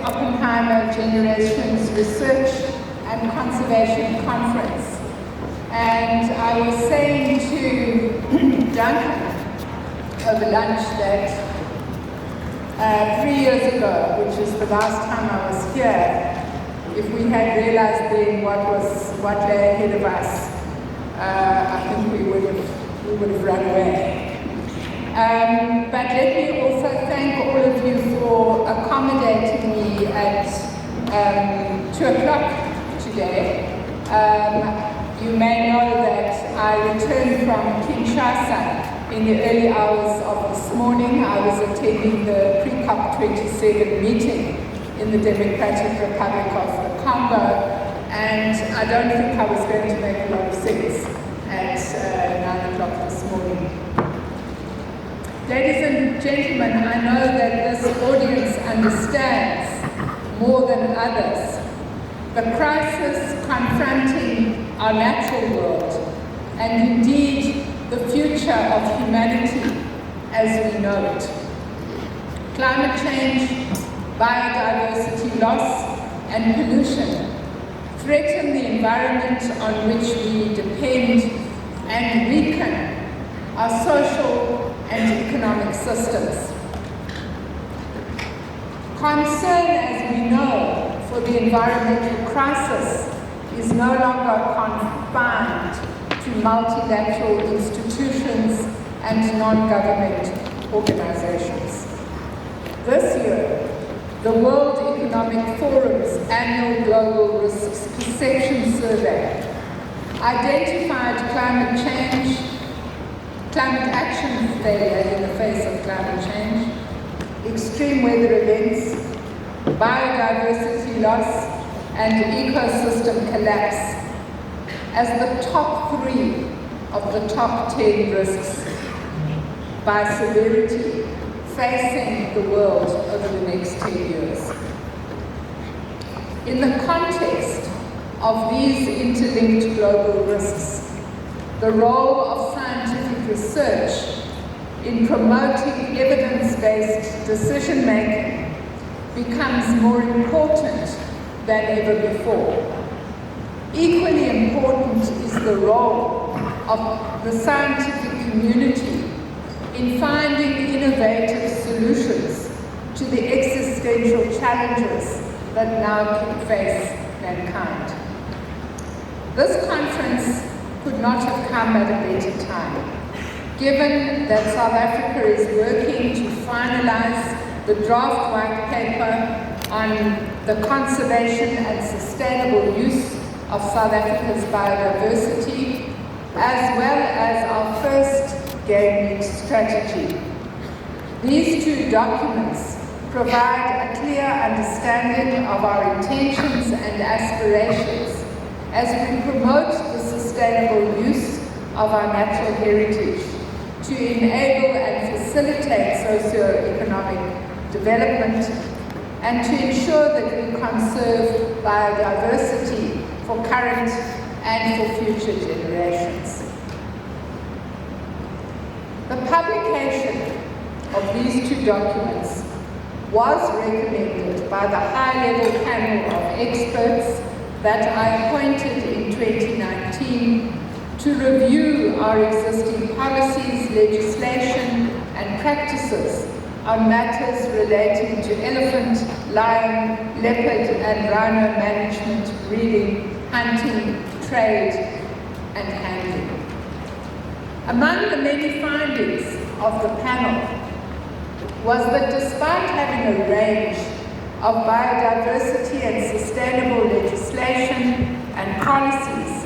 Oppenheimer Research Conference. And I was saying to Duncan over lunch that 3 years ago, which is the last time I was here, if we had realized then what lay ahead of us, I think we would have run away. But let me also thank all of you for accommodating me at 2 o'clock today. You may know that I returned from Kinshasa in the early hours of this morning. I was attending the pre-COP27 meeting in the Democratic Republic of the Congo, and I don't think I was going to make a lot of sense at 9 o'clock this morning. Ladies and gentlemen, I know that this audience understands more than others the crisis confronting our natural world, and indeed the future of humanity as we know it. Climate change, biodiversity loss, and pollution threaten the environment on which we depend and weaken our social and economic systems. Concern, as we know, for the environmental crisis is no longer confined to multilateral institutions and non-government organizations. This year, the World Economic Forum's annual Global Risks Perception Survey identified climate action failure in the face of climate change, extreme weather events, biodiversity loss, and ecosystem collapse as the top 3 of the top 10 risks by severity facing the world over the next 10 years. In the context of these interlinked global risks, the role of scientific research in promoting evidence-based decision-making becomes more important than ever before. Equally important is the role of the scientific community in finding innovative solutions to the existential challenges that now face mankind. This conference could not have come at a better time, given that South Africa is working to finalize the draft white paper on the conservation and sustainable use of South Africa's biodiversity, as well as our first game mix strategy. These 2 documents provide a clear understanding of our intentions and aspirations as we promote the sustainable use of our natural heritage to enable and facilitate socio-economic development and to ensure that we conserve biodiversity for current and for future generations. The publication of these 2 documents was recommended by the high-level panel of experts that I appointed in 2019 to review our existing policies, legislation, and practices on matters relating to elephant, lion, leopard, and rhino management, breeding, hunting, trade, and handling. Among the many findings of the panel was that despite having a range of biodiversity and sustainable legislation and policies,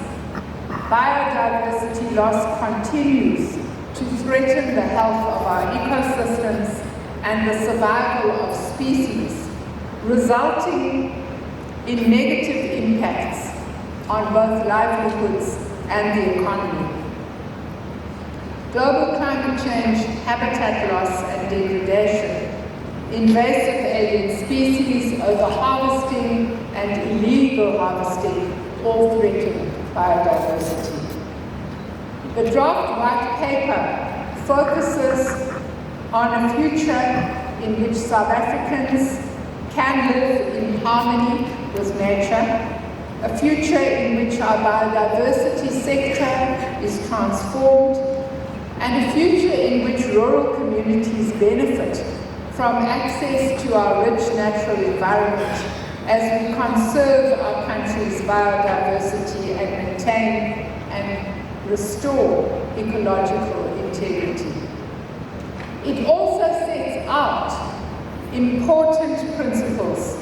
biodiversity loss continues to threaten the health of our ecosystems and the survival of species, resulting in negative impacts on both livelihoods and the economy. Global climate change, habitat loss and degradation, invasive alien species, overharvesting and illegal harvesting all threaten biodiversity. The draft white paper focuses on a future in which South Africans can live in harmony with nature, a future in which our biodiversity sector is transformed, and a future in which rural communities benefit from access to our rich natural environment as we conserve our country's biodiversity and maintain and restore ecological integrity. It also sets out important principles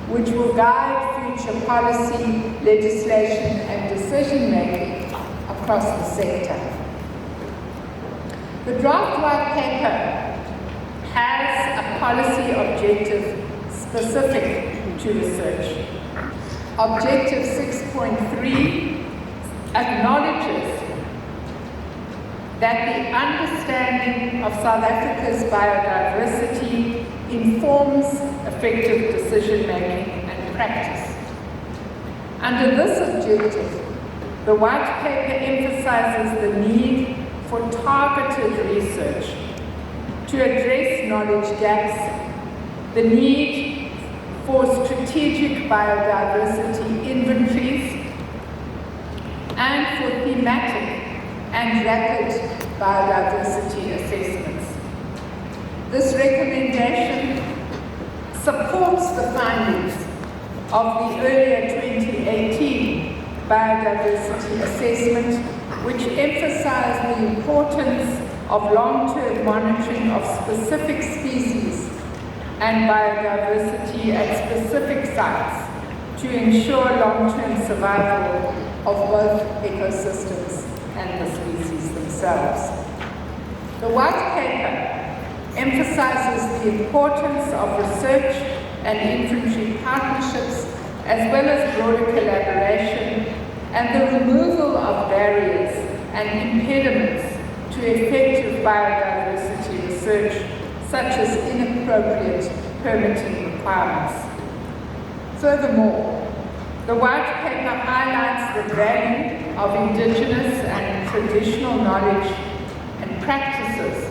which will guide future policy, legislation, and decision-making across the sector. The draft white paper has a policy objective specific to research. Objective 6.3 acknowledges that the understanding of South Africa's biodiversity informs effective decision-making and practice. Under this objective, the white paper emphasizes the need for targeted research to address knowledge gaps, the need for strategic biodiversity inventories, and for thematic and rapid biodiversity assessments. This recommendation supports the findings of the earlier 2018 biodiversity assessment, which emphasized the importance of long-term monitoring of specific species and biodiversity at specific sites to ensure long-term survival of both ecosystems and the species themselves. The white paper emphasizes the importance of research and inventory partnerships, as well as broader collaboration and the removal of barriers and impediments to effective biodiversity research, such as inappropriate permitting requirements. Furthermore, the white paper highlights the value of indigenous and traditional knowledge and practices,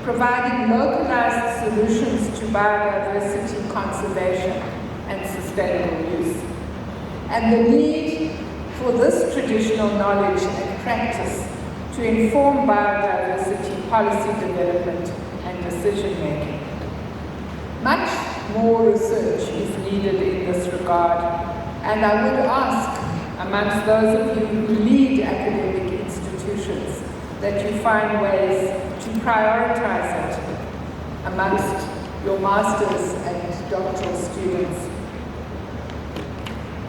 providing localized solutions to biodiversity conservation and sustainable use, and the need for this traditional knowledge and practice to inform biodiversity policy development and decision-making. Much more research is needed in this regard, and I would ask, amongst those of you who lead academic institutions, that you find ways to prioritize it amongst your master's and doctoral students.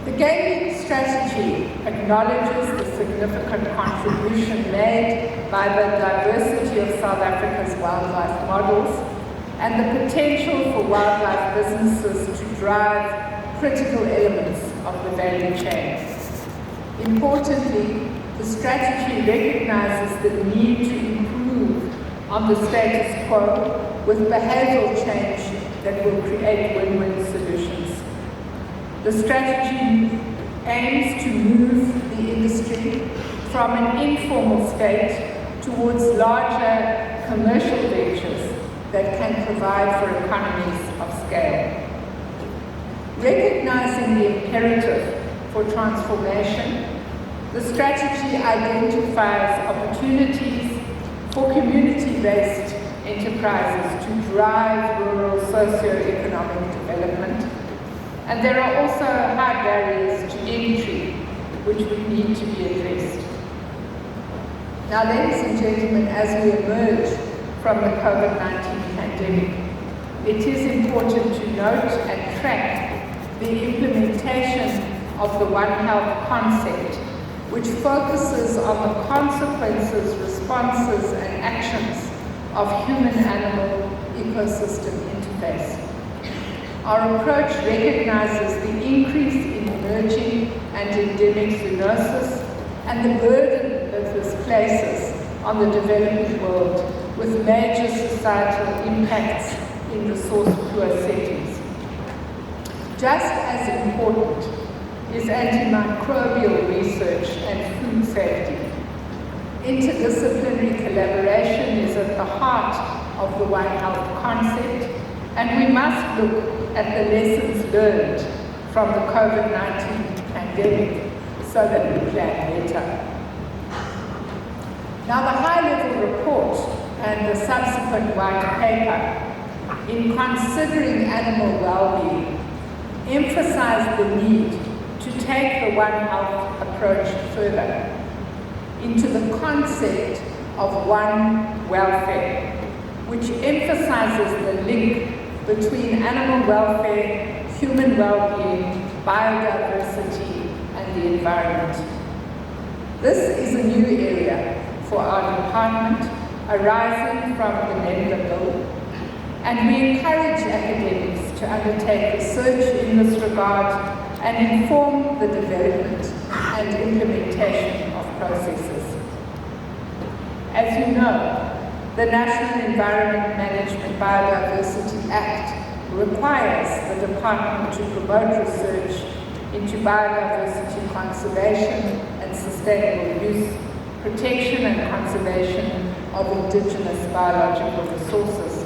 The gaming strategy acknowledges the significant contribution made by the diversity of South Africa's wildlife models and the potential for wildlife businesses to drive critical elements of the value chain. Importantly, the strategy recognizes the need to improve on the status quo with behavioral change that will create win-win solutions. The strategy aims to move the industry from an informal state towards larger commercial ventures that can provide for economies of scale. Recognizing the imperative for transformation, the strategy identifies opportunities for community-based enterprises to drive rural socio-economic development, and there are also high barriers to entry which would need to be addressed. Now, ladies and gentlemen, as we emerge from the COVID-19 pandemic, it is important to note and track the implementation of the One Health concept, which focuses on the consequences, responses, and actions of human-animal ecosystem interface. Our approach recognizes the increase in emerging and endemic zoonosis and the burden that this places on the developing world with major societal impacts in resource-poor settings. Just as important is antimicrobial research and food safety. Interdisciplinary collaboration is at the heart of the One Health concept, and we must look at the lessons learned from the COVID-19 pandemic so that we plan better. Now, the high-level report and the subsequent white paper, in considering animal well-being, emphasize the need to take the One Health approach further into the concept of One Welfare, which emphasizes the link between animal welfare, human well-being, biodiversity, and the environment. This is a new area for our department, arising from the Nenda Bill, and we encourage academics to undertake research in this regard and inform the development and implementation of processes. As you know, the National Environment Management Biodiversity Act requires the department to promote research into biodiversity conservation and sustainable use, protection and conservation of indigenous biological resources.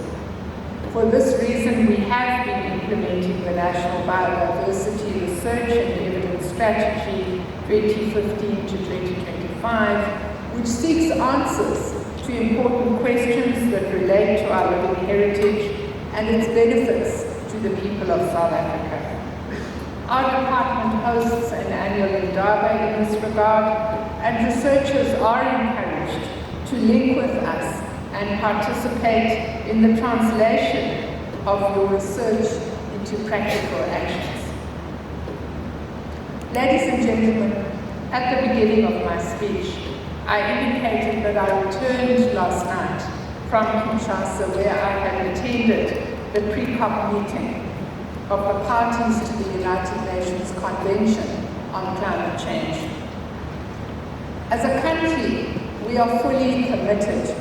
For this reason, we have been implementing the National Biodiversity Research and Evidence Strategy 2015 to 2025, which seeks answers to important questions that relate to our living heritage and its benefits to the people of South Africa. Our department hosts an annual indaba in this regard, and researchers are encouraged to link with us and participate in the translation of your research into practical actions. Ladies and gentlemen, at the beginning of my speech, I indicated that I returned last night from Kinshasa, where I had attended the pre-COP meeting of the parties to the United Nations Convention on Climate Change. As a country, we are fully committed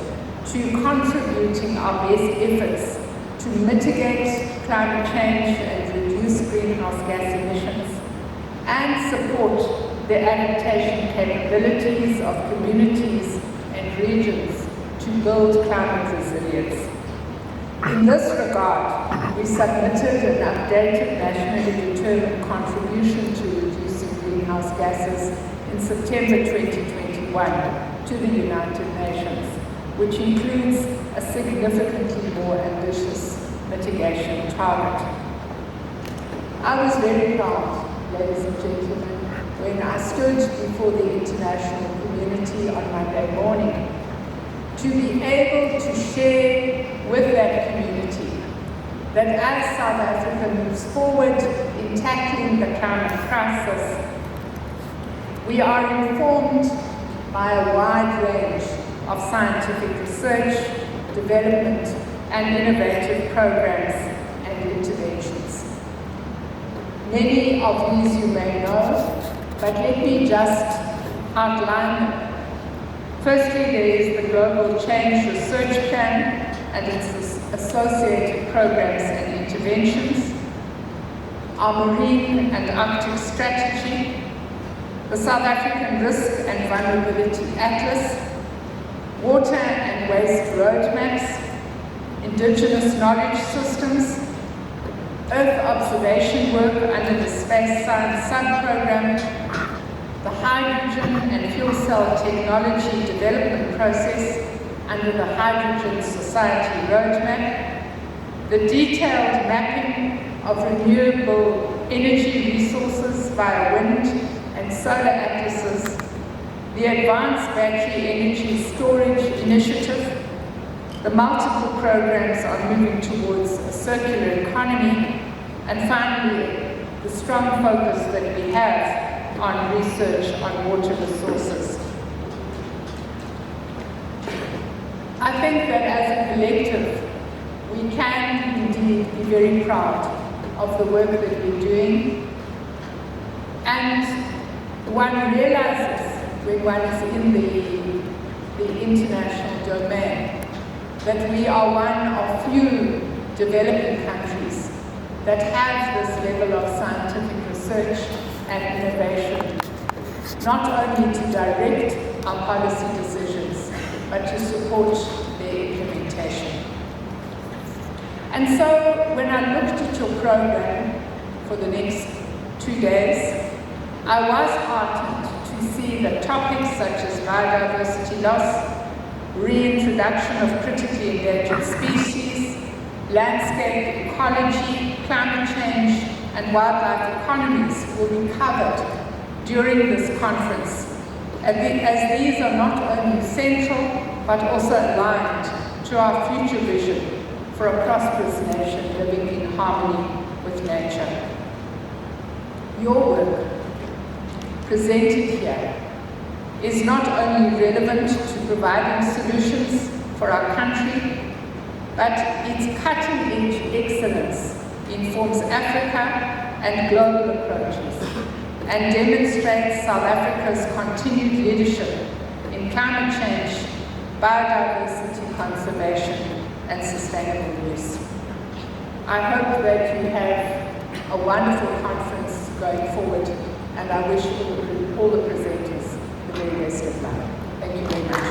to contributing our best efforts to mitigate climate change and reduce greenhouse gas emissions, and support the adaptation capabilities of communities and regions to build climate resilience. In this regard, we submitted an updated nationally determined contribution to reducing greenhouse gases in September 2021 to the United Nations, which includes a significantly more ambitious mitigation target. I was very proud, ladies and gentlemen, when I stood before the international community on Monday morning to be able to share with that community that as South Africa moves forward in tackling the climate crisis, we are informed by a wide range of scientific research, development, and innovative programs and interventions. Many of these you may know, but let me just outline them. Firstly, there is the Global Change Research Plan and its associated programs and interventions, our Marine and Arctic Strategy, the South African Risk and Vulnerability Atlas, Water and Waste Roadmaps, Indigenous Knowledge Systems, Earth observation work under the Space Science Sub-Program, the Hydrogen and Fuel Cell Technology Development Process under the Hydrogen Society Roadmap, the detailed mapping of renewable energy resources via wind and solar atlases, the Advanced Battery Energy Storage Initiative, the multiple programs on moving towards a circular economy, and finally, the strong focus that we have on research on water resources. I think that as a collective, we can indeed be very proud of the work that we're doing, and one realizes when one is in the international domain that we are one of few developing countries that have this level of scientific research and innovation, not only to direct our policy decisions, but to support their implementation. And so when I looked at your program for the next 2 days, I was heartened to see that topics such as biodiversity loss, reintroduction of critically endangered species, landscape ecology, climate change, and wildlife economies will be covered during this conference, as these are not only central but also aligned to our future vision for a prosperous nation living in harmony with nature. Your work presented here is not only relevant to providing solutions for our country, but its cutting-edge excellence informs Africa and global approaches and demonstrates South Africa's continued leadership in climate change, biodiversity conservation, and sustainable use. I hope that you have a wonderful conference going forward, and I wish all the presenters the very best of luck. Thank you very much.